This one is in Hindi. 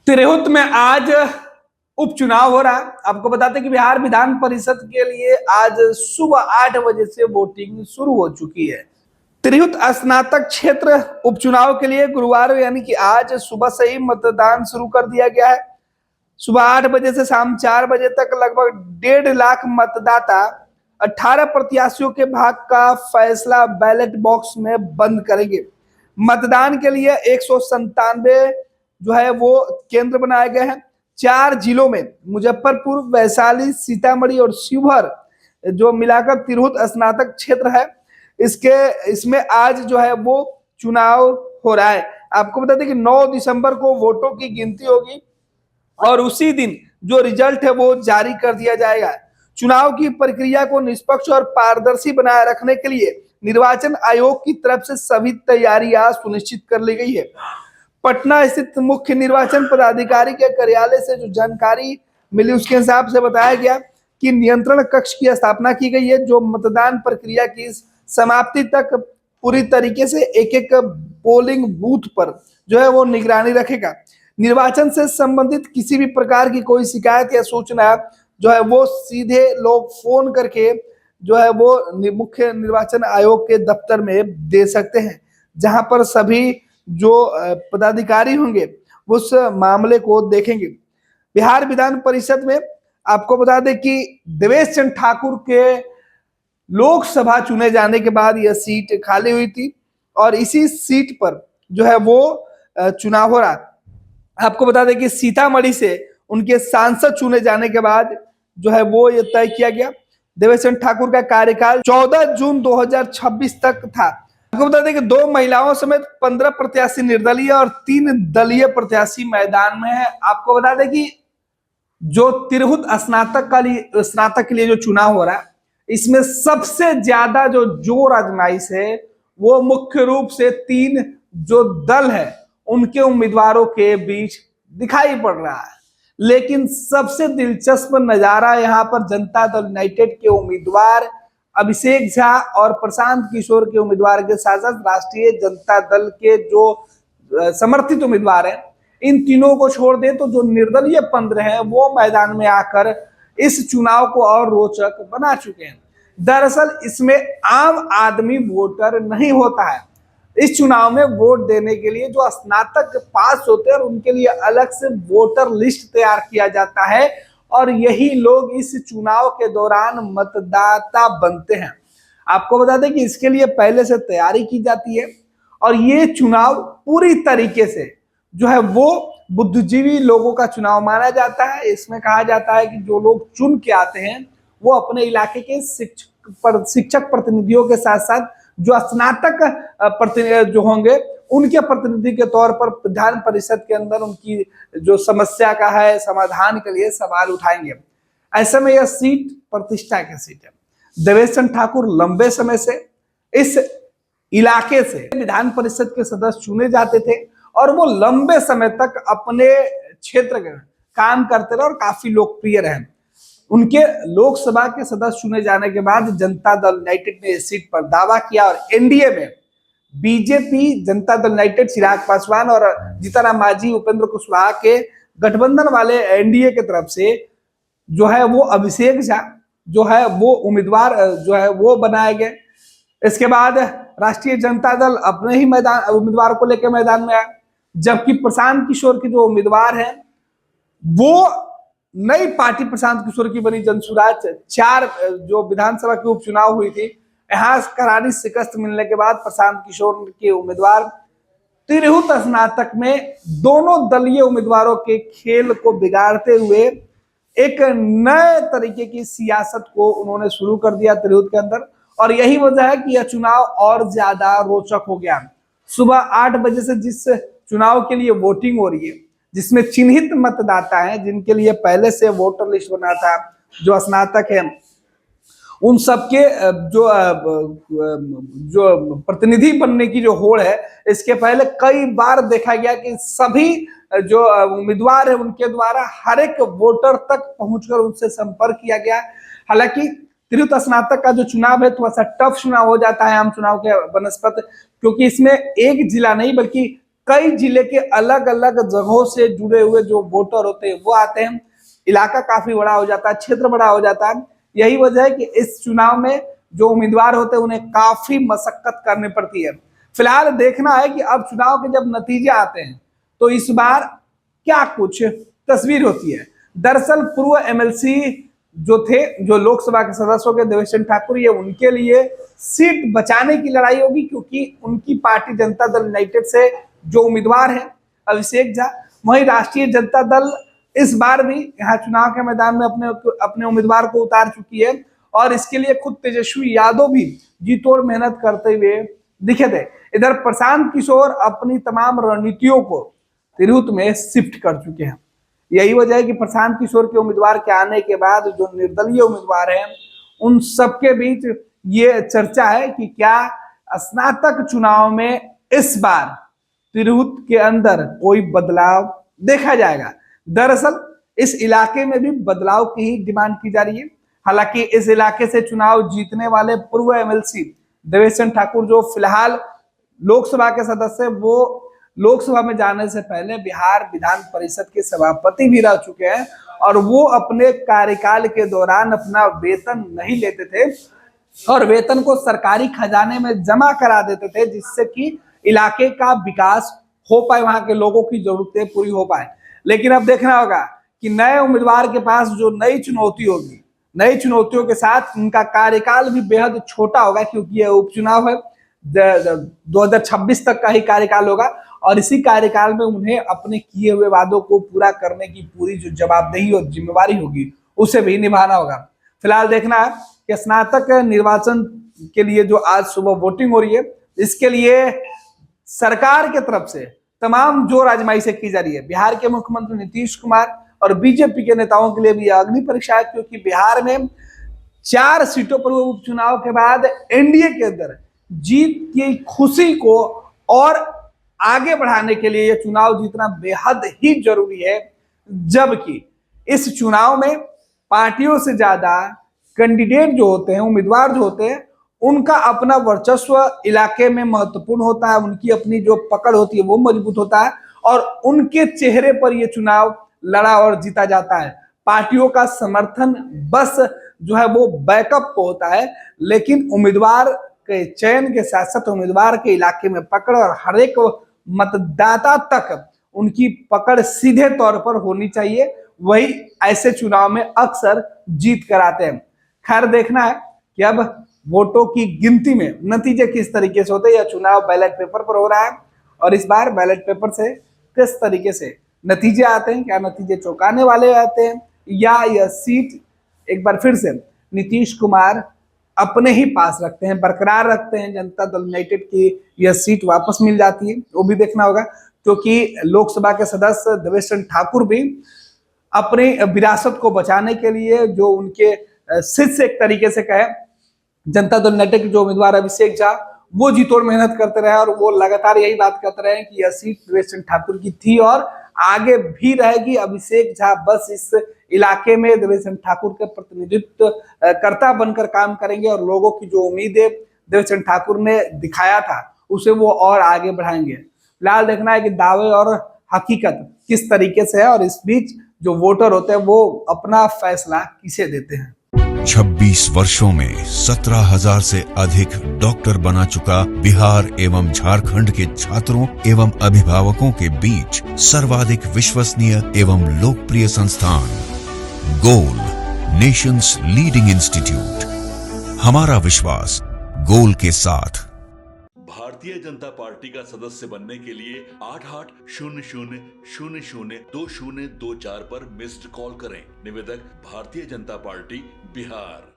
तिरहुत में आज उपचुनाव हो रहा है। आपको बताते हैं कि बिहार विधान परिषद के लिए आज सुबह 8 बजे से वोटिंग शुरू हो चुकी है। तिरहुत स्नातक क्षेत्र उपचुनाव के लिए गुरुवार यानी कि आज सुबह से ही मतदान शुरू कर दिया गया है। सुबह 8 बजे से शाम 4 बजे तक लगभग 1.5 लाख मतदाता 18 प्रत्याशियों के भाग्य का फैसला बैलेट बॉक्स में बंद करेंगे। मतदान के लिए 197 जो है वो केंद्र बनाए गए हैं। 4 जिलों में मुजफ्फरपुर, वैशाली, सीतामढ़ी और शिवहर जो मिलाकर तिरहुत स्नातक क्षेत्र है, इसमें आज जो है वो चुनाव हो रहा है। आपको बता दें कि 9 दिसंबर को वोटों की गिनती होगी और उसी दिन जो रिजल्ट है वो जारी कर दिया जाएगा। चुनाव की प्रक्रिया को निष्पक्ष और पारदर्शी बनाए रखने के लिए निर्वाचन आयोग की तरफ से सभी तैयारियां सुनिश्चित कर ली गई है। पटना स्थित मुख्य निर्वाचन पदाधिकारी के कार्यालय से जो जानकारी मिली उसके हिसाब से बताया गया कि नियंत्रण कक्ष की स्थापना की गई है, जो मतदान प्रक्रिया की समाप्ति तक पूरी तरीके से एक एक पोलिंग बूथ पर जो है वो निगरानी रखेगा। निर्वाचन से संबंधित किसी भी प्रकार की कोई शिकायत या सूचना जो है वो सीधे लोग फोन करके जो है वो मुख्य निर्वाचन आयोग के दफ्तर में दे सकते हैं, जहां पर सभी जो पदाधिकारी होंगे उस मामले को देखेंगे। बिहार विधान परिषद में आपको बता दें कि देवेश चंद्र ठाकुर के लोकसभा चुने जाने के बाद यह सीट खाली हुई थी और इसी सीट पर जो है वो चुनाव हो रहा। आपको बता दें कि सीतामढ़ी से उनके सांसद चुने जाने के बाद जो है वो ये तय किया गया। देवेश चंद्र ठाकुर का कार्यकाल 14 जून 2026 तक था। आपको बता दें कि 2 महिलाओं समेत 15 प्रत्याशी निर्दलीय और 3 दलीय प्रत्याशी मैदान में है। आपको बता दें कि जो तिरहुत स्नातक के लिए जो चुनाव हो रहा है, इसमें सबसे ज्यादा जो जोर आजमाइश है वो मुख्य रूप से 3 जो दल है उनके उम्मीदवारों के बीच दिखाई पड़ रहा है। लेकिन सबसे दिलचस्प नजारा यहाँ पर जनता दल यूनाइटेड के उम्मीदवार अभिषेक झा और प्रशांत किशोर के उम्मीदवार के साथ साथ राष्ट्रीय जनता दल के जो समर्थित उम्मीदवार हैं, इन तीनों को छोड़ दे तो जो निर्दलीय 15 हैं वो मैदान में आकर इस चुनाव को और रोचक बना चुके हैं। दरअसल इसमें आम आदमी वोटर नहीं होता है। इस चुनाव में वोट देने के लिए जो स्नातक पास होते हैं उनके लिए अलग से वोटर लिस्ट तैयार किया जाता है और यही लोग इस चुनाव के दौरान मतदाता बनते हैं। आपको बता दें कि इसके लिए पहले से तैयारी की जाती है और ये चुनाव पूरी तरीके से जो है वो बुद्धिजीवी लोगों का चुनाव माना जाता है। इसमें कहा जाता है कि जो लोग चुन के आते हैं वो अपने इलाके के शिक्षक प्रतिनिधियों के साथ साथ जो स्नातक प्रतिनिधि जो होंगे उनके प्रतिनिधि के तौर पर विधान परिषद के अंदर उनकी जो समस्या का है समाधान के लिए सवाल उठाएंगे। ऐसे में यह सीट प्रतिष्ठा की सीट है। देवेश चंद्र ठाकुर लंबे समय से इस इलाके से विधान परिषद के सदस्य चुने जाते थे और वो लंबे समय तक अपने क्षेत्र में काम करते रहे और काफी लोकप्रिय रहे। उनके लोकसभा के सदस्य चुने जाने के बाद जनता दल यूनाइटेड ने इस सीट पर दावा किया और एनडीए में बीजेपी, जनता दल यूनाइटेड, चिराग पासवान और जीतनराम मांझी, उपेंद्र कुशवाहा के गठबंधन वाले एनडीए की तरफ से जो है वो अभिषेक झा जो है वो उम्मीदवार जो है वो बनाए गए। इसके बाद राष्ट्रीय जनता दल अपने ही उम्मीदवार को लेकर मैदान में आया, जबकि प्रशांत किशोर की जो उम्मीदवार है वो नई पार्टी प्रशांत किशोर की बनी जनसुराज 4 जो विधानसभा की उपचुनाव हुई थी, यहाँ करारी शिकस्त मिलने के बाद प्रशांत किशोर के उम्मीदवार तिरहुत स्नातक में दोनों दलीय उम्मीदवारों के खेल को बिगाड़ते हुए एक नए तरीके की सियासत को उन्होंने शुरू कर दिया तिरहुत के अंदर और यही वजह है कि यह चुनाव और ज्यादा रोचक हो गया। सुबह 8 बजे से जिस चुनाव के लिए वोटिंग हो रही है, जिसमें चिन्हित मतदाता हैं जिनके लिए पहले से वोटर लिस्ट बना था, जो स्नातक है उन सबके जो प्रतिनिधि बनने की जो होड़ है, इसके पहले कई बार देखा गया कि सभी जो उम्मीदवार है उनके द्वारा हर एक वोटर तक पहुंचकर उनसे संपर्क किया गया। हालांकि तिरहुत स्नातक का जो चुनाव है थोड़ा सा टफ चुनाव हो जाता है आम चुनाव के बनस्पत, क्योंकि इसमें एक जिला नहीं बल्कि कई जिले के अलग अलग जगहों से जुड़े हुए जो वोटर होते हैं वो आते हैं। इलाका काफी बड़ा हो जाता है, क्षेत्र बड़ा हो जाता है। यही वजह है कि इस चुनाव में जो उम्मीदवार होते हैं उन्हें काफी मशक्कत करनी पड़ती है। फिलहाल देखना है कि अब चुनाव के जब नतीजे आते हैं तो इस बार क्या कुछ तस्वीर होती है। दरअसल पूर्व एमएलसी जो थे, जो लोकसभा के सदस्य के देवेश ठाकुर, ये उनके लिए सीट बचाने की लड़ाई होगी, क्योंकि उनकी पार्टी जनता दल यूनाइटेड से जो उम्मीदवार है अभिषेक झा, वही राष्ट्रीय जनता दल इस बार भी यहाँ चुनाव के मैदान में अपने उम्मीदवार को उतार चुकी है। और इसके लिए खुद तेजस्वी यादव भी जी तोड़ मेहनत करते हुए दिखे थे। इधर प्रशांत किशोर अपनी तमाम रणनीतियों को तिरहुत में शिफ्ट कर चुके हैं। यही वजह है कि प्रशांत किशोर के उम्मीदवार के आने के बाद जो निर्दलीय उम्मीदवार हैं उन सबके बीच ये चर्चा है कि क्या स्नातक चुनाव में इस बार तिरहुत के अंदर कोई बदलाव देखा जाएगा। दरअसल इस इलाके में भी बदलाव की ही डिमांड की जा रही है। हालांकि इस इलाके से चुनाव जीतने वाले पूर्व एमएलसी देवेश ठाकुर, जो फिलहाल लोकसभा के सदस्य, वो लोकसभा में जाने से पहले बिहार विधान परिषद के सभापति भी रह चुके हैं और वो अपने कार्यकाल के दौरान अपना वेतन नहीं लेते थे और वेतन को सरकारी खजाने में जमा करा देते थे, जिससे कि इलाके का विकास हो पाए, वहां के लोगों की जरूरतें पूरी हो पाए। लेकिन अब देखना होगा कि नए उम्मीदवार के पास जो नई चुनौती होगी, नई चुनौतियों के साथ उनका कार्यकाल भी बेहद छोटा होगा, क्योंकि यह उपचुनाव है, 2026 तक का ही कार्यकाल होगा और इसी कार्यकाल में उन्हें अपने किए हुए वादों को पूरा करने की पूरी जो जवाबदेही और जिम्मेवारी होगी उसे भी निभाना होगा। फिलहाल देखना है कि स्नातक निर्वाचन के लिए जो आज सुबह वोटिंग हो रही है, इसके लिए सरकार के तरफ से तमाम जोर आजमाइशें की जा रही है। बिहार के मुख्यमंत्री नीतीश कुमार और बीजेपी के नेताओं के लिए भी अग्नि परीक्षा है, क्योंकि बिहार में 4 सीटों पर उपचुनाव के बाद एनडीए के अंदर जीत की खुशी को और आगे बढ़ाने के लिए यह चुनाव जीतना बेहद ही जरूरी है। जबकि इस चुनाव में पार्टियों से ज्यादा कैंडिडेट जो होते हैं, उम्मीदवार जो होते हैं, उनका अपना वर्चस्व इलाके में महत्वपूर्ण होता है, उनकी अपनी जो पकड़ होती है वो मजबूत होता है और उनके चेहरे पर यह चुनाव लड़ा और जीता जाता है। पार्टियों का समर्थन बस जो है वो बैकअप को होता है, लेकिन उम्मीदवार के चयन के साथ साथ उम्मीदवार के इलाके में पकड़ और हर एक मतदाता तक उनकी पकड़ सीधे तौर पर होनी चाहिए। वही ऐसे चुनाव में अक्सर जीत कर आते हैं। खैर देखना है कि अब वोटों की गिनती में नतीजे किस तरीके से होते हैं। यह चुनाव बैलेट पेपर पर हो रहा है और इस बार बैलेट पेपर से किस तरीके से नतीजे आते हैं, क्या नतीजे चौंकाने वाले आते हैं या यह सीट एक बार फिर से नीतीश कुमार अपने ही पास रखते हैं, बरकरार रखते हैं, जनता दल यूनाइटेड की यह सीट वापस मिल जाती है, वो भी देखना होगा। क्योंकि लोकसभा के सदस्य देवेश ठाकुर भी अपनी विरासत को बचाने के लिए, जो उनके शिष्य एक तरीके से कहे, जनता दल यूनाइटेड के जो उम्मीदवार अभिषेक झा, वो जी तोड़ मेहनत करते रहे और वो लगातार यही बात करते रहे कि यह सीट देवेश ठाकुर की थी और आगे भी रहेगी। अभिषेक झा बस इस इलाके में देवेश ठाकुर के प्रतिनिधित्व कर्ता बनकर काम करेंगे और लोगों की जो उम्मीदें देवेश ठाकुर ने दिखाया था उसे वो और आगे बढ़ाएंगे। फिलहाल देखना है कि दावे और हकीकत किस तरीके से है और इस बीच जो वोटर होते हैं वो अपना फैसला किसे देते हैं। 26 वर्षों में 17,000 से अधिक डॉक्टर बना चुका बिहार एवं झारखंड के छात्रों एवं अभिभावकों के बीच सर्वाधिक विश्वसनीय एवं लोकप्रिय संस्थान गोल, नेशंस लीडिंग इंस्टीट्यूट। हमारा विश्वास गोल के साथ। भारतीय जनता पार्टी का सदस्य बनने के लिए 8800002024 पर मिस्ड कॉल करें। निवेदक भारतीय जनता पार्टी बिहार।